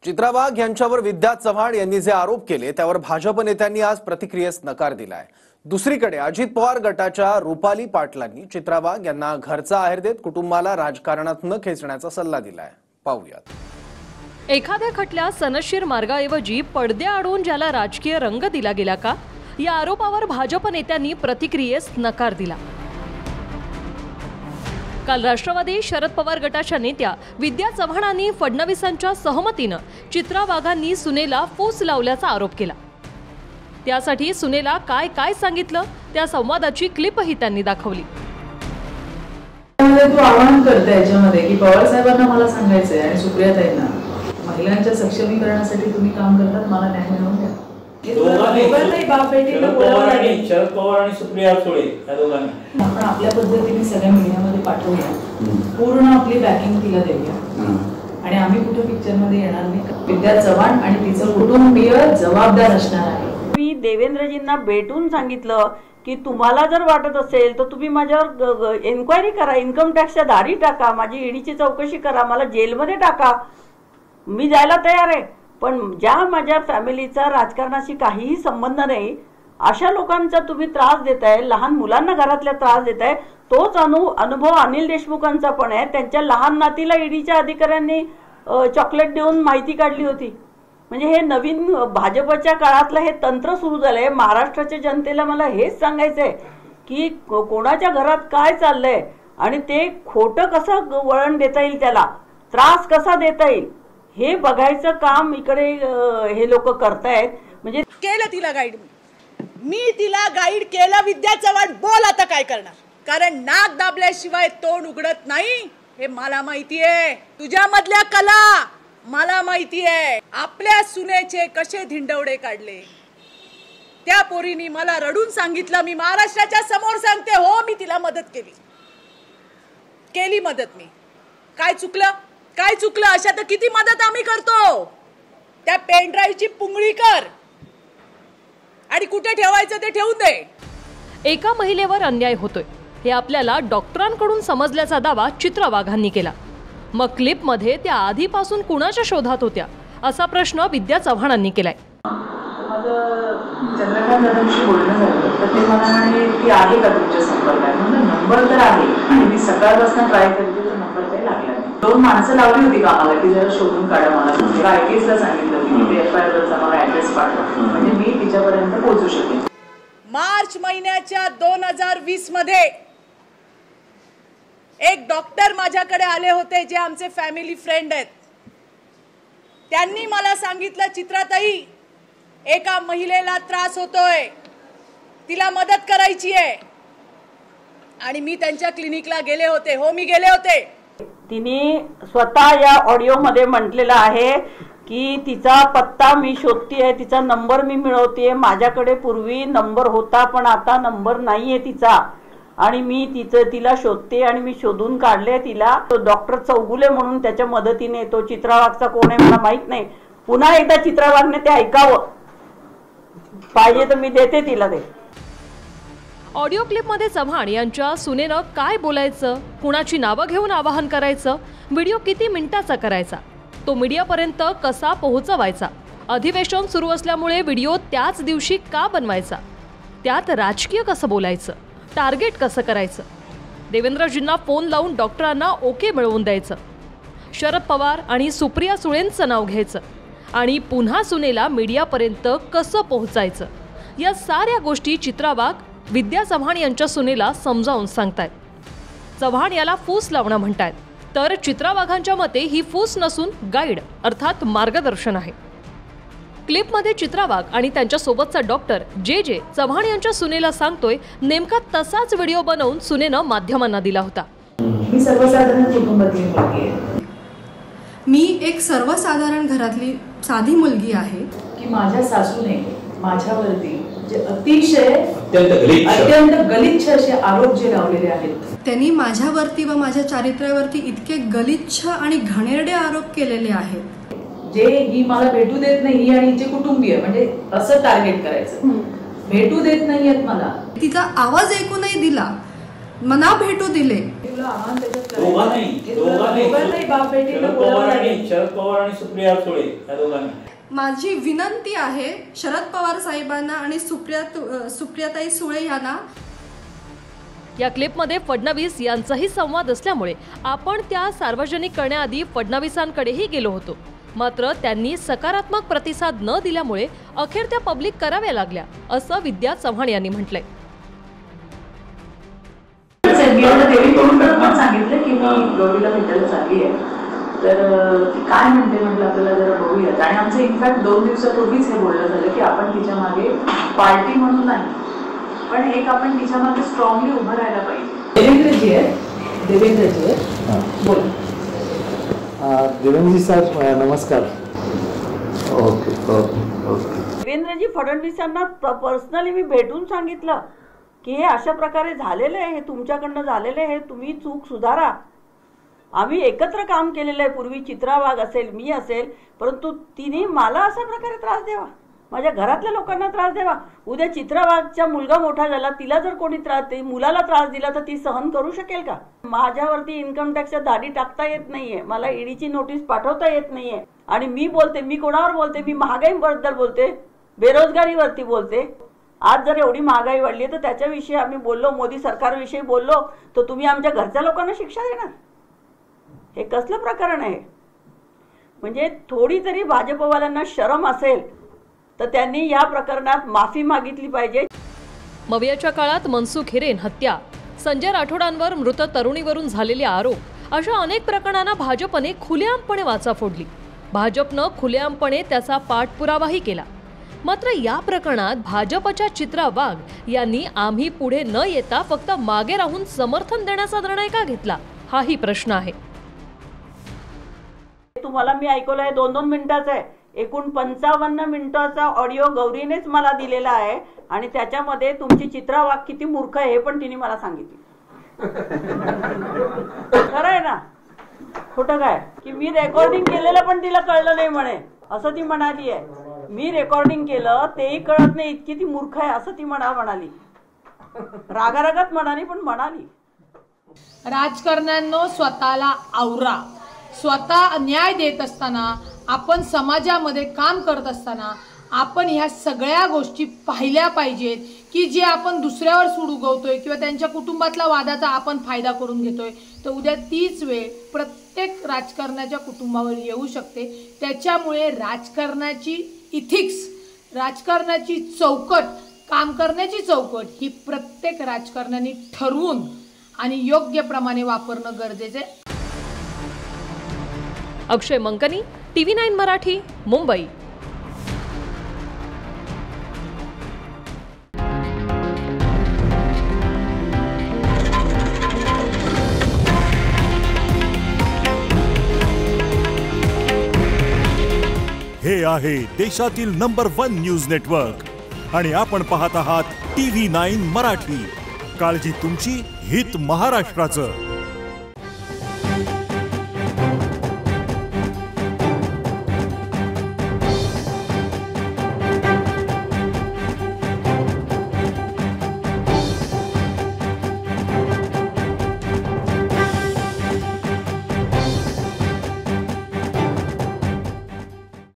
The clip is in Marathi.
चित्रा वाघ यांच्यावर विद्या चव्हाण यांनी जे आरोप केले त्यावर भाजप नेत्यांनी आज प्रतिक्रियेस नकार दिलाय। दुसरीकडे अजित पवार गटाच्या रुपाली पाटलांनी चित्रा वाघ यांना घरचा आहेर देत कुटुंबाला राजकारणात न खेचण्याचा सल्ला दिलाय। पाहूयात। एखाद्या खटल्या सनदशीर मार्गाऐवजी पडद्याआडून ज्याला राजकीय रंग दिला गेला का, या आरोपावर भाजप नेत्यांनी प्रतिक्रियेस नकार दिला। काल राष्ट्रवादी शरद पवार गटाच्या नेत्या विद्या चव्हाणांनी फडणवीसांच्या सहमतीने चित्रा वाघांनी सुनेला फूस लावल्याचा आरोप केला। त्यासाठी सुनेला काय काय सांगितलं त्या संवादाची क्लिपही त्यांनी दाखवली। तू आवाहन करते याच्यामध्ये की पवार साहेबांना मला सांगायचंय आणि सुप्रियाताईंना महिलांच्या सक्षमीकरणासाठी तुम्ही काम करतात, मला न्याय मिळवून द्या। शरद पवार आणि सुप्रिया सुळे या दोघांनी आपण आपल्या पद्धतीने सगळ्या मीडियामध्ये पाठवूया, पूर्ण आपली बॅकिंग तिला देऊया आणि आम्ही कुठे पिक्चर मध्ये येणार नाही। विद्या चव्हाण आणि तिचं कुटुंबीय जबाबदार असणार आहे। मी देवेंद्रजींना भेटून सांगितलं की तुम्हाला जर वाटत असेल तर तुम्ही माझ्यावर एन्क्वायरी करा, इन्कम टॅक्सच्या दारी टाका, माझी ईडीची चौकशी करा, मला जेलमध्ये टाका, मी जायला तयार आहे। पण ज्या माझ्या फॅमिलीचा राजकारणाशी काहीही संबंध नाही अशा लोकांचा तुम्ही त्रास देताय, लहान मुलांना घरातल्या त्रास देताय, तोच अनुभव अनिल देशमुखांचा पण आहे। त्यांच्या लहान नातीला ईडीच्या अधिकाऱ्यांनी चॉकलेट देऊन माहिती काढली होती। म्हणजे हे नवीन भाजपच्या काळातलं हे तंत्र सुरू झालंय। महाराष्ट्राच्या जनतेला मला हेच सांगायचंय की कोणाच्या घरात काय चाललंय आणि ते खोटं कसं वळण देता येईल, त्याला त्रास कसा देता येईल हे बघायचं काम इकडे हे लोक करतायत। म्हणजे केलं तिला गाईड, मी तिला गाईड केलं। विद्या चव्हाण बोल आता काय करणार, कारण नाक दाबल्याशिवाय तोंड उघडत नाही हे मला माहितीये। तुझ्या मधल्या कला मला माहितीये। आपल्या सुनेचे कसे धिंडवडे काढले त्या पोरीनी मला रडून सांगितलं। मी महाराष्ट्राच्या समोर सांगते, हो मी तिला मदत केली मदत। मी काय चुकलं अशा तर किती मदत आम्ही करतो। त्या पेन ड्राईव्हची पुंगळी कर आणि कुठे ठेवायचं ते ठेवून दे। एका महिलेवर अन्याय होतोय हे आपल्याला डॉक्टरांकडून समजल्याचा दावा चित्रा वाघांनी केला। मग क्लिपमध्ये त्या आधीपासून कुणाच्या शोधात होत्या असा प्रश्न विद्या चव्हाणांनी केलाय। माझं चंद्रकांत दादांशी बोलणं झालं तर ते मला म्हणाले की आहे का तुमच्या संपर्कात, म्हणजे नंबर तर आहे आणि मी सकाळपासून ट्राय करते तर नंबर काही लागला नाही। 2 माणसं लावली होती कामाला की जरा शोधून काढा मला। आयटीएसला सांगितलं की ते एफआयआर वरचा मला ऍड्रेस पाठवा म्हणजे मी तिच्यापर्यंत पोहोचू शकेन। मार्च महिन्याच्या 2020 मध्ये एक डॉक्टर माझ्याकडे आले होते जे आमचे फॅमिली फ्रेंड आहेत। त्यांनी मला सांगितलं, चित्राताई एका महिलेला त्रास होतोय, तिला मदत करायची आहे। आणि मी त्यांच्या क्लिनिकला गेले होते। हो मी गेले होते। तिने स्वतः या ऑडिओ मध्ये म्हटलेलं आहे की तिचा पत्ता मी शोधतेय, तिचा नंबर मी मिळवतेय। माझ्याकडे पूर्वी नंबर होता पण आता नंबर नाहीये तिचा आणि मी तिला शोधते आणि मी शोधून काढले तिला। तो डॉक्टर चौगुले म्हणून त्याच्या मदतीने, तो चित्रा वाघचा कोण आहे मला माहित नाही, पुन्हा एकदा चित्रा वाघने ते ऐकावं, पाहिजे तर मी देते तिला ते। ऑडिओ क्लिपमध्ये चव्हाण यांच्या सुनेनं काय बोलायचं, कुणाची नावं घेऊन आवाहन करायचं, व्हिडिओ किती मिनिटाचा करायचा, तो मीडियापर्यंत कसा पोहोचवायचा, अधिवेशन सुरू असल्यामुळे व्हिडिओ त्याच दिवशी का बनवायचा, त्यात राजकीय कसं बोलायचं, टार्गेट कसं करायचं, देवेंद्रजींना फोन लावून डॉक्टरांना ओके मिळवून द्यायचं, शरद पवार आणि सुप्रिया सुळेंचं नाव घ्यायचं आणि पुन्हा सुनेला मीडियापर्यंत कसं पोहोचायचं, या साऱ्या गोष्टी चित्रा वाघ विद्या चव्हाण यांच्या सुनेला समजावून सांगतायत। चव्हाण याला फूस लावणं म्हणतायत, तर चित्रा वाघांच्या मते ही फूस नसून गाईड अर्थात मार्गदर्शन आहे। क्लिपमध्ये चित्रा वाघ आणि त्यांच्या सोबतचा डॉक्टर जे चव्हाण यांच्या सुनेला सांगतोय नेमका तसाच व्हिडिओ बनवून सुनेनं माध्यमांना दिला होता। मी सर्वसाधारण कुटुंबातली मुलगी आहे, मी एक सर्वसाधारण घरातली साधी मुलगी आहे की माझ्या सासूने माझ्यावरती जे अत्यंत गलिच्छ असे आरोप जे लावलेले आहेत, त्यांनी माझ्यावरती व माझ्या चारित्र्यावरती इतके गलिच्छ आणि घाणेरडे आरोप केलेले आहेत जे ही मला भेटू देत नाही, ही आणि हिचे कुटुंबीय, म्हणजे असं टार्गेट करायचं, भेटू देत नाहीयेत मला, तिचा आवाज ऐकू नाही दिला मना भेटू दिले. शरद पवार आणि सुप्रिया सुळे या दोघांनी. माझी विनंती आहे शरद पवार साहेबांना आणि सुप्रियाताई सुळे यांना. या क्लिपमध्ये फडणवीस यांचाही संवाद असल्यामुळे आपण त्या सार्वजनिक करण्याआधी फडणवीसांकडेही गेलो होतो. मात्र त्यांनी सकारात्मक प्रतिसाद न दिल्यामुळे अखेर त्या पब्लिक कराव्या लागल्या, असं विद्या चव्हाण यांनी म्हटलंय. देवीकडून सांगितलं की मी गौरीला भेटायला चालली आहे, तर ती काय म्हणते म्हटलं आपल्याला जरा बघूयात. आणि आमचं इनफॅक्ट 2 दिवसापूर्वीच हे बोलणं झालं की आपण तिच्या मागे पार्टी म्हणून नाही, पण एक आपण तिच्या मागे स्ट्रॉंगली उभं राहायला पाहिजे. देवेंद्रजी आहेत, बोल. देवेंद्रजी साहेब नमस्कार. Okay okay okay. देवेंद्रजी फडणवीसांना पर्सनली मी भेटून सांगितलं की हे अशा प्रकारे झालेलं आहे, हे तुमच्याकडनं झालेलं आहे, तुम्ही चूक सुधारा. आम्ही एकत्र काम केलेलं आहे पूर्वी, चित्रा वाघ असेल, मी असेल, परंतु तिने मला अशा प्रकारे त्रास द्यावा, माझ्या घरातल्या लोकांना त्रास द्यावा. उद्या चित्रा वाघचा मुलगा मोठा झाला, तिला जर कोणी मुलाला त्रास दिला तर ती सहन करू शकेल का? माझ्यावरती इन्कम टॅक्सच्या धाडी टाकता येत नाहीये, मला ईडीची नोटीस पाठवता येत नाहीये. आणि मी बोलते, मी कोणावर बोलते? मी महागाईबद्दल बोलते, बेरोजगारीवरती बोलते. आज जर एवढी महागाई वाढली तर त्याच्याविषयी आम्ही बोललो, मोदी सरकारविषयी बोललो, तर तुम्ही आमच्या घरच्या लोकांना शिक्षा देणार? हे कसलं प्रकरण आहे? म्हणजे थोडी तरी भाजपवाल्यांना शरम असेल तर त्यांनी या प्रकरणात माफी मागितली पाहिजे. मवियाच्या काळात मनसुख हिरेन हत्या, संजय राठोडांवर मृत तरुणीवरून झालेले आरोप, अशा अनेक प्रकरणांना भाजपने खुलेआमपणे वाचा फोडली. भाजपनं खुलेआमपणे त्याचा पाठपुरावाही केला. मात्र या प्रकरणात भाजपच्या चित्रा वाघ यांनी आम्ही पुढे न येता फक्त मागे राहून समर्थन देण्याचा निर्णय का घेतला, हाही प्रश्न आहे. तुम्हाला मी ऐकवलं आहे 2-2 मिनिटाचा आहे, एकूण 55 मिनिटाचा ऑडिओ गौरीनेच मला दिलेला आहे. आणि त्याच्यामध्ये तुमची चित्रा वाघ किती मूर्ख आहे हे पण तिने मला सांगितलं. खरं आहे ना? खोटं काय? की मी रेकॉर्डिंग केलेलं पण तिला कळलं नाही म्हणे, असं ती म्हणाली आहे. मी रेकॉर्डिंग केलं तेही कळत नाही, इतकी ती मूर्ख आहे असं ती म्हणाली. रागारागात म्हणाली, पण म्हणाली. राजकारण्यांनो, स्वतःला आवरा. स्वतः न्याय देत असताना, आपण समाजामध्ये काम करत असताना आपण ह्या सगळ्या गोष्टी पाहिल्या पाहिजेत की जे आपण दुसऱ्यावर सूड उगवतोय किंवा त्यांच्या कुटुंबातला वादाचा आपण फायदा करून घेतोय, तर उद्या तीच वेळ प्रत्येक राजकारणाच्या कुटुंबावर येऊ शकते. त्याच्यामुळे राजकारणाची इथिक्स, राजकारणाची चौकट, काम करण्याची चौकट ही प्रत्येक राजकारण्याने ठरवून आणि योग्य प्रमाणे वापरणं गरजेचं आहे. अक्षय मंकनी, TV9 मराठी, मुंबई. हे आहे देशातील नंबर 1 न्यूज नेटवर्क आणि आपण पाहत आहात TV9 मराठी. काळजी तुमची, हित महाराष्ट्राचं.